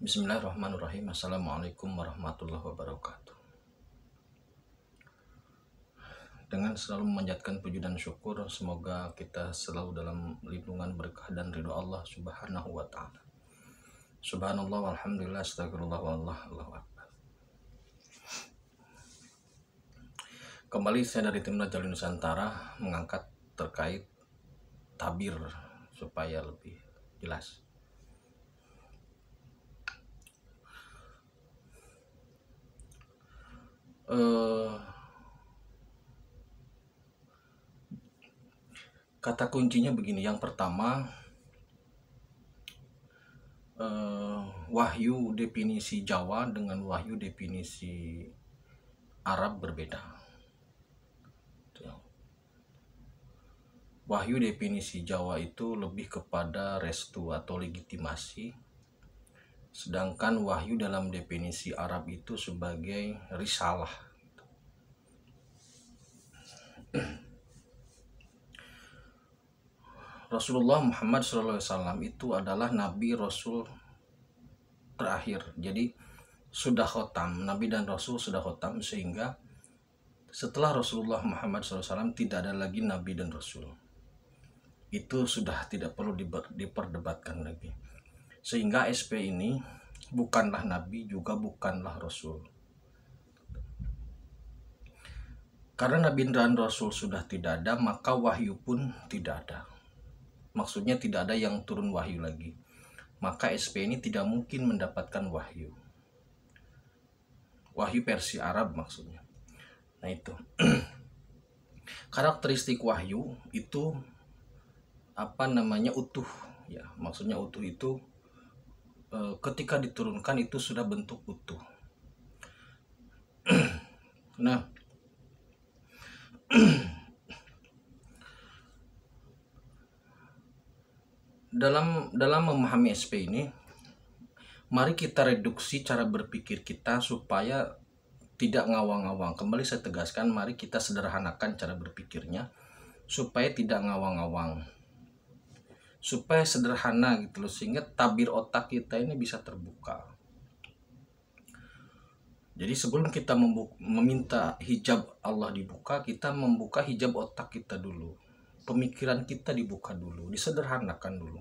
Bismillahirrahmanirrahim. Assalamualaikum warahmatullahi wabarakatuh. Dengan selalu memanjatkan puji dan syukur, semoga kita selalu dalam lindungan berkah dan ridho Allah Subhanahu wa ta'ala. Subhanallah walhamdulillah astagfirullah wallah Allahu akbar. Kembali saya dari tim Najali Nusantara mengangkat terkait tabir supaya lebih jelas. Kata kuncinya begini. Yang pertama, wahyu definisi Jawa dengan wahyu definisi Arab berbeda. Wahyu definisi Jawa itu lebih kepada restu atau legitimasi, sedangkan wahyu dalam definisi Arab itu sebagai risalah. Rasulullah Muhammad SAW itu adalah Nabi Rasul terakhir. Jadi sudah khotam, Nabi dan Rasul sudah khotam, sehingga setelah Rasulullah Muhammad SAW tidak ada lagi Nabi dan Rasul. Itu sudah tidak perlu diperdebatkan lagi. Sehingga SP ini bukanlah Nabi juga bukanlah Rasul. Karena Nabi dan Rasul sudah tidak ada, maka wahyu pun tidak ada. Maksudnya tidak ada yang turun wahyu lagi. Maka SP ini tidak mungkin mendapatkan wahyu. Wahyu versi Arab maksudnya. Nah itu. Karakteristik wahyu itu utuh ya. Maksudnya utuh itu ketika diturunkan itu sudah bentuk utuh. Nah, dalam memahami SP ini, mari kita reduksi cara berpikir kita supaya tidak ngawang-ngawang. Kembali saya tegaskan, mari kita sederhanakan cara berpikirnya supaya tidak ngawang-ngawang, supaya sederhana gitu loh, sehingga tabir otak kita ini bisa terbuka. Jadi sebelum kita meminta hijab Allah dibuka, kita membuka hijab otak kita dulu. Pemikiran kita dibuka dulu, disederhanakan dulu.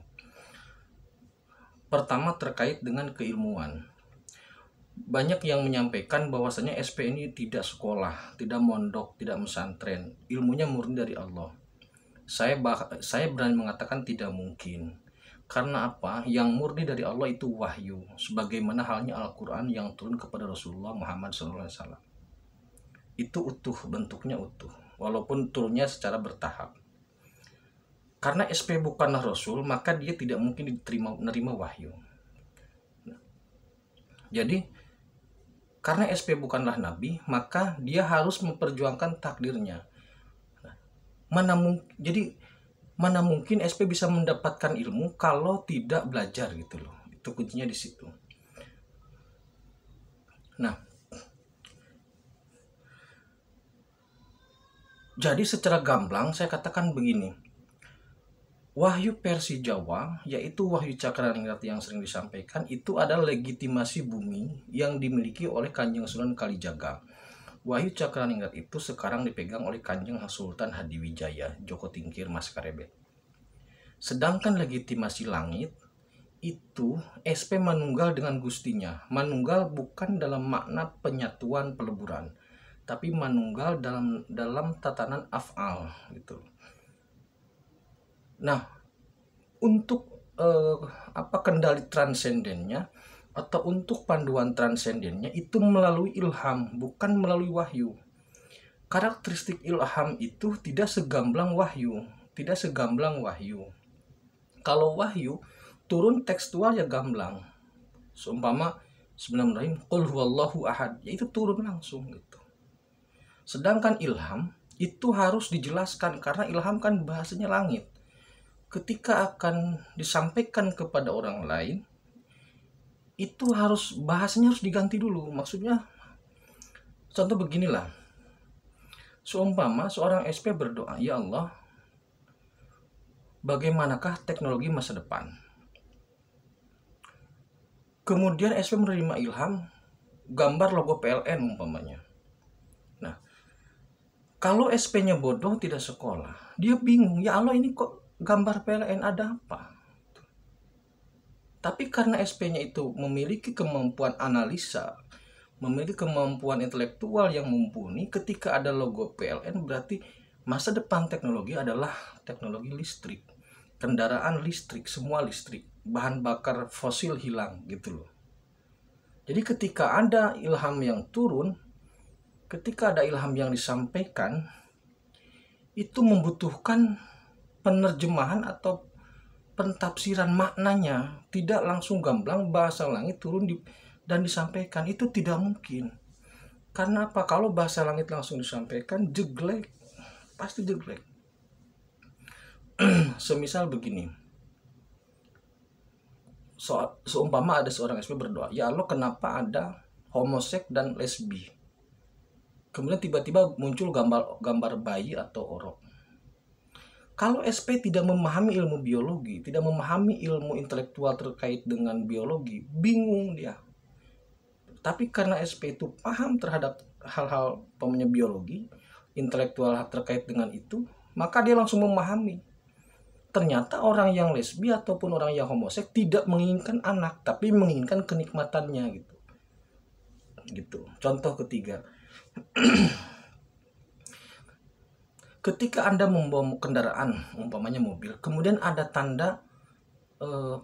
Pertama terkait dengan keilmuan. Banyak yang menyampaikan bahwasanya SP ini tidak sekolah, tidak mondok, tidak pesantren. Ilmunya murni dari Allah. Saya berani mengatakan tidak mungkin. Karena apa? Yang murni dari Allah itu wahyu, sebagaimana halnya Al-Quran yang turun kepada Rasulullah Muhammad SAW. Itu utuh, bentuknya utuh, walaupun turunnya secara bertahap. Karena SP bukanlah Rasul, maka dia tidak mungkin menerima wahyu. Jadi, karena SP bukanlah Nabi, maka dia harus memperjuangkan takdirnya. Mana mungkin SP bisa mendapatkan ilmu kalau tidak belajar gitu loh. Itu kuncinya di situ. Nah, jadi secara gamblang saya katakan begini. Wahyu versi Jawa, yaitu wahyu Cakraningrat yang sering disampaikan, itu adalah legitimasi bumi yang dimiliki oleh Kanjeng Sunan Kalijaga. Wahyu Cakraningrat itu sekarang dipegang oleh Kanjeng Sultan Hadiwijaya, Joko Tingkir, Mas Karebet. Sedangkan legitimasi langit itu SP manunggal dengan gustinya. Manunggal bukan dalam makna penyatuan peleburan, tapi manunggal dalam tatanan af'al gitu. Nah, untuk kendali transendennya atau untuk panduan transendennya itu melalui ilham, bukan melalui wahyu. Karakteristik ilham itu tidak segamblang wahyu, Kalau wahyu turun tekstual ya gamblang. Seumpama Bismillahirrahmanirrahim, qul huwallahu ahad, ya itu turun langsung gitu. Sedangkan ilham itu harus dijelaskan karena ilham kan bahasanya langit. Ketika akan disampaikan kepada orang lain, itu bahasanya harus diganti dulu. Maksudnya, contoh beginilah. Seumpama seorang SP berdoa, ya Allah, bagaimanakah teknologi masa depan? Kemudian SP menerima ilham gambar logo PLN umpamanya. Nah, kalau SP-nya bodoh tidak sekolah, dia bingung, ya Allah ini kok gambar PLN ada apa? Tapi karena SP-nya itu memiliki kemampuan analisa, memiliki kemampuan intelektual yang mumpuni, ketika ada logo PLN berarti masa depan teknologi adalah teknologi listrik. Kendaraan listrik, semua listrik, bahan bakar fosil hilang gitu loh. Jadi ketika ada ilham yang turun, ketika ada ilham yang disampaikan, itu membutuhkan penerjemahan atau pentafsiran maknanya, tidak langsung gamblang bahasa langit turun dan disampaikan. Itu tidak mungkin. Karena apa? Kalau bahasa langit langsung disampaikan, jeglek, pasti jeglek. Semisal begini, seumpama ada seorang SP berdoa, ya Allah kenapa ada homoseks dan lesbi? Kemudian tiba-tiba muncul gambar bayi atau orok. Kalau SP tidak memahami ilmu biologi, tidak memahami ilmu intelektual terkait dengan biologi, bingung dia. Tapi karena SP itu paham terhadap hal-hal biologi, intelektual terkait dengan itu, maka dia langsung memahami. Ternyata orang yang lesbi ataupun orang yang homoseks tidak menginginkan anak, tapi menginginkan kenikmatannya gitu. Gitu. Contoh ketiga. Ketika Anda membawa kendaraan, umpamanya mobil, kemudian ada tanda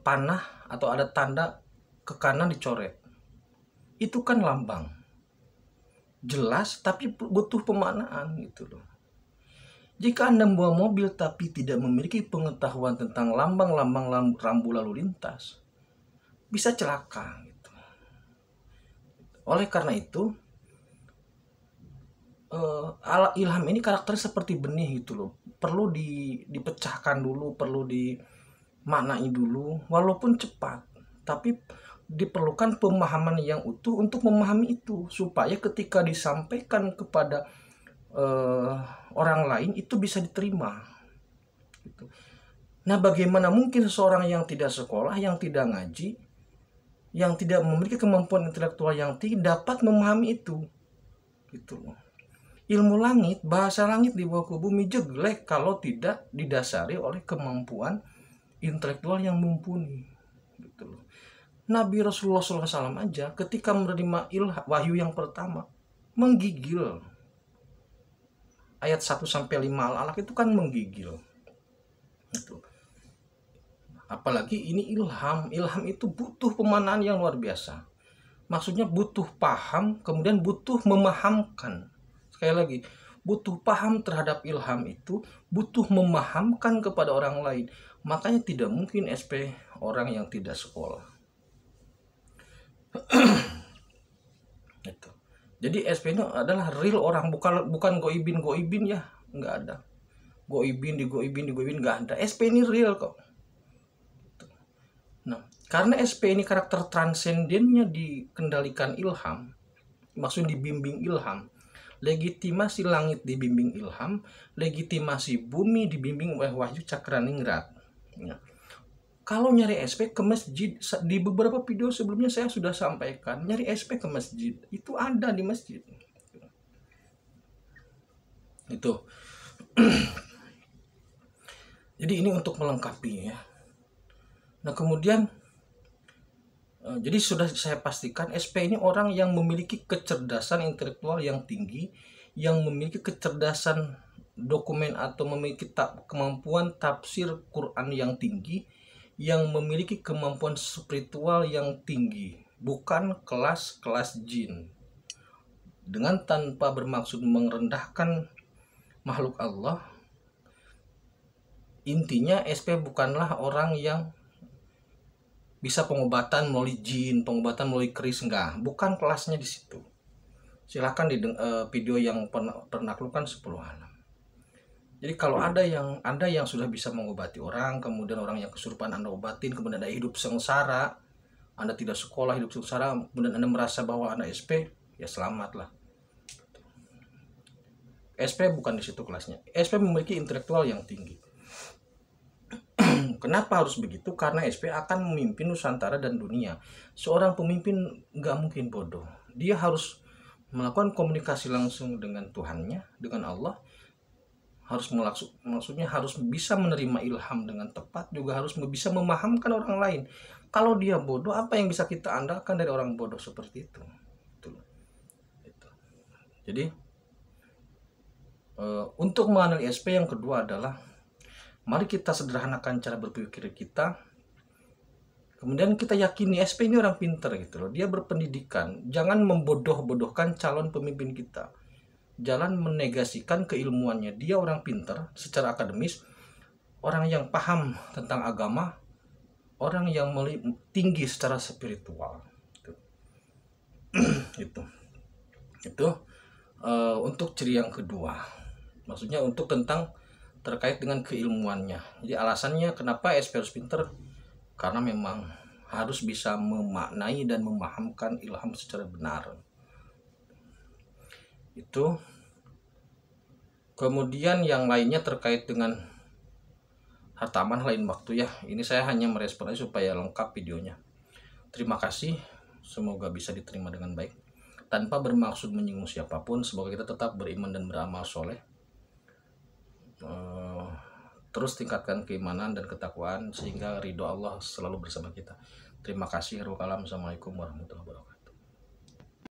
panah atau ada tanda ke kanan dicoret. Itu kan lambang. Jelas tapi butuh pemaknaan gitu loh. Jika Anda membawa mobil tapi tidak memiliki pengetahuan tentang lambang-lambang rambu lalu lintas, bisa celaka gitu. Oleh karena itu, ilham ini karakter seperti benih gitu loh. Perlu dipecahkan dulu, perlu dimaknai dulu, walaupun cepat. Tapi diperlukan pemahaman yang utuh untuk memahami itu, supaya ketika disampaikan kepada orang lain itu bisa diterima gitu. Nah, bagaimana mungkin seseorang yang tidak sekolah, yang tidak ngaji, yang tidak memiliki kemampuan intelektual yang tinggi dapat memahami itu gitu. Ilmu langit, bahasa langit di bawah bumi jeglek kalau tidak didasari oleh kemampuan intelektual yang mumpuni gitu. Nabi Rasulullah SAW aja ketika menerima wahyu yang pertama menggigil. Ayat 1-5 Al-Alaq itu kan menggigil. Itu. Apalagi ini ilham. Ilham itu butuh pemanaan yang luar biasa. Maksudnya butuh paham, kemudian butuh memahamkan. Sekali lagi, butuh paham terhadap ilham itu, butuh memahamkan kepada orang lain. Makanya tidak mungkin SP orang yang tidak sekolah. Itu. Jadi SP itu adalah real orang, bukan goibin ya, nggak ada. Goibin nggak ada. SP ini real kok. Nah, karena SP ini karakter transendennya dikendalikan ilham, maksudnya dibimbing ilham, legitimasi langit dibimbing ilham, legitimasi bumi dibimbing oleh wahyu cakraningrat. Ya. Kalau nyari SP ke masjid, di beberapa video sebelumnya saya sudah sampaikan, nyari SP ke masjid, itu ada di masjid. Itu. Jadi ini untuk melengkapi ya. Nah kemudian, jadi sudah saya pastikan SP ini orang yang memiliki kecerdasan intelektual yang tinggi, yang memiliki kecerdasan dokumen atau memiliki kemampuan tafsir Quran yang tinggi, yang memiliki kemampuan spiritual yang tinggi, bukan kelas-kelas jin. Dengan tanpa bermaksud merendahkan makhluk Allah, intinya SP bukanlah orang yang bisa pengobatan melalui jin, pengobatan melalui keris, enggak, bukan kelasnya di situ. Silahkan di video yang penaklukkan 10 alam. Jadi kalau ada yang sudah bisa mengobati orang, kemudian orang yang kesurupan Anda obatin, kemudian Anda hidup sengsara, Anda tidak sekolah hidup sengsara, kemudian Anda merasa bahwa Anda SP, ya selamatlah. SP bukan di situ kelasnya. SP memiliki intelektual yang tinggi. Kenapa harus begitu? Karena SP akan memimpin Nusantara dan dunia. Seorang pemimpin nggak mungkin bodoh. Dia harus melakukan komunikasi langsung dengan Tuhannya, dengan Allah. Maksudnya harus bisa menerima ilham dengan tepat, juga harus bisa memahamkan orang lain. Kalau dia bodoh, apa yang bisa kita andalkan dari orang bodoh seperti itu? Itu. Jadi untuk mengenali SP yang kedua adalah mari kita sederhanakan cara berpikir kita. Kemudian kita yakini SP ini orang pintar gitu loh. Dia berpendidikan. Jangan membodoh-bodohkan calon pemimpin kita. Jangan menegasikan keilmuannya. Dia orang pintar secara akademis, orang yang paham tentang agama, orang yang tinggi secara spiritual. Itu. Itu untuk ciri yang kedua. Maksudnya untuk tentang terkait dengan keilmuannya. Jadi alasannya kenapa SP harus pintar? Karena memang harus bisa memaknai dan memahamkan ilham secara benar. Itu. Kemudian yang lainnya terkait dengan harta amanah lain waktu ya. Ini saya hanya merespon aja supaya lengkap videonya. Terima kasih. Semoga bisa diterima dengan baik. Tanpa bermaksud menyinggung siapapun, semoga kita tetap beriman dan beramal soleh. Terus tingkatkan keimanan dan ketakwaan sehingga ridho Allah selalu bersama kita. Terima kasih. Assalamualaikum warahmatullahi wabarakatuh.